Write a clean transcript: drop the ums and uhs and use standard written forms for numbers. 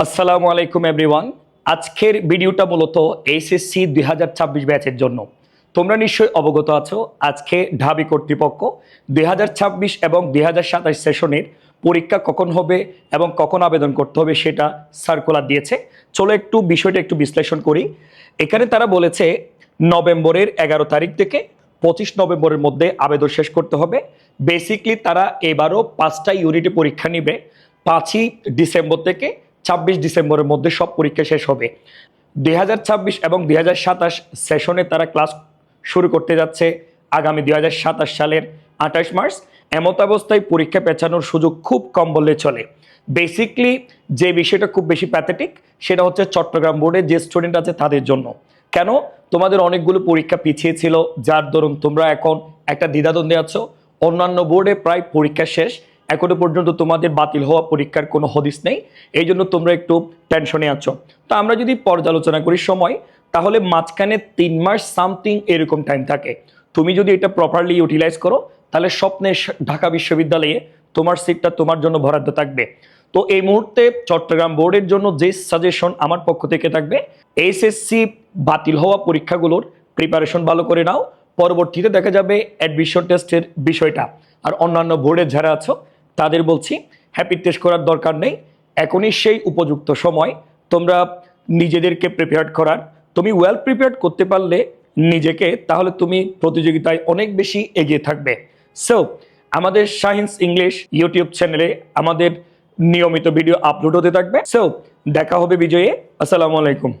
আসসালামু আলাইকুম এভরিওয়ান। আজকের ভিডিওটা মূলত এইচএসসি 2026 ব্যাচের জন্য। তোমরা নিশ্চয়ই অবগত আছো, আজকে ঢাবি কর্তৃপক্ষ 2026 এবং 2027 সেশনের পরীক্ষা কখন হবে এবং কখন আবেদন করতে হবে সেটা সার্কুলার দিয়েছে। চলো একটু বিষয়টা একটু বিশ্লেষণ করি। এখানে তারা বলেছে নভেম্বরের 11 তারিখ থেকে 25 নভেম্বরের মধ্যে আবেদন শেষ করতে হবে। বেসিকলি তারা এবারও 5টা ইউনিটে পরীক্ষা নিবে। 5ই ডিসেম্বর থেকে 26 ডিসেম্বরের মধ্যে সব পরীক্ষা শেষ হবে। 2026 এবং 2027 সেশনে তারা ক্লাস শুরু করতে যাচ্ছে আগামী 2027 সালের 28 মার্চ। এমত অবস্থায় পরীক্ষা পেছানোর সুযোগ খুব কম বললে চলে। বেসিকলি যে বিষয়টা খুব বেশি প্যাথেটিক সেটা হচ্ছে চট্টগ্রাম বোর্ডে যে স্টুডেন্ট আছে তাদের জন্য। কেন? তোমাদের অনেকগুলো পরীক্ষা পিছিয়ে ছিল, যার দরুন তোমরা এখন একটা দ্বিধাদ্বন্দ্বে আছো। অন্যান্য বোর্ডে প্রায় পরীক্ষা শেষ, এখনো পর্যন্ত তোমাদের বাতিল হওয়া পরীক্ষার কোনো হদিস নেই, এই জন্য তোমরা একটু টেনশনে আছো। তো আমরা যদি পর্যালোচনা করি সময়, তাহলে মাঝখানে 3 মাস সামথিং এরকম টাইম থাকে। তুমি যদি এটা প্রপারলি ইউটিলাইজ করো তাহলে স্বপ্নে ঢাকা বিশ্ববিদ্যালয়ে তোমার সিটটা তোমার জন্য বরাদ্দ থাকবে। তো এই মুহূর্তে চট্টগ্রাম বোর্ডের জন্য যে সাজেশন আমার পক্ষ থেকে থাকবে, এইচএসসি বাতিল হওয়া পরীক্ষাগুলোর প্রিপারেশন ভালো করে নাও। পরবর্তীতে দেখা যাবে অ্যাডমিশন টেস্টের বিষয়টা। আর অন্যান্য বোর্ডে যারা আছো তাদের বলছি হ্যাপি টেস্ট করার দরকার নেই, এখনই সেই উপযুক্ত সময় তোমরা নিজেদেরকে প্রিপেয়ার করার। তুমি ওয়েল প্রিপেয়ার করতে পারলে নিজেকে, তাহলে তুমি প্রতিযোগিতায় অনেক বেশি এগিয়ে থাকবে। সো আমাদের শাহিনস ইংলিশ ইউটিউব চ্যানেলে আমাদের নিয়মিত ভিডিও আপলোড হতে থাকবে। সো দেখা হবে বিজয়ে। আসসালামু আলাইকুম।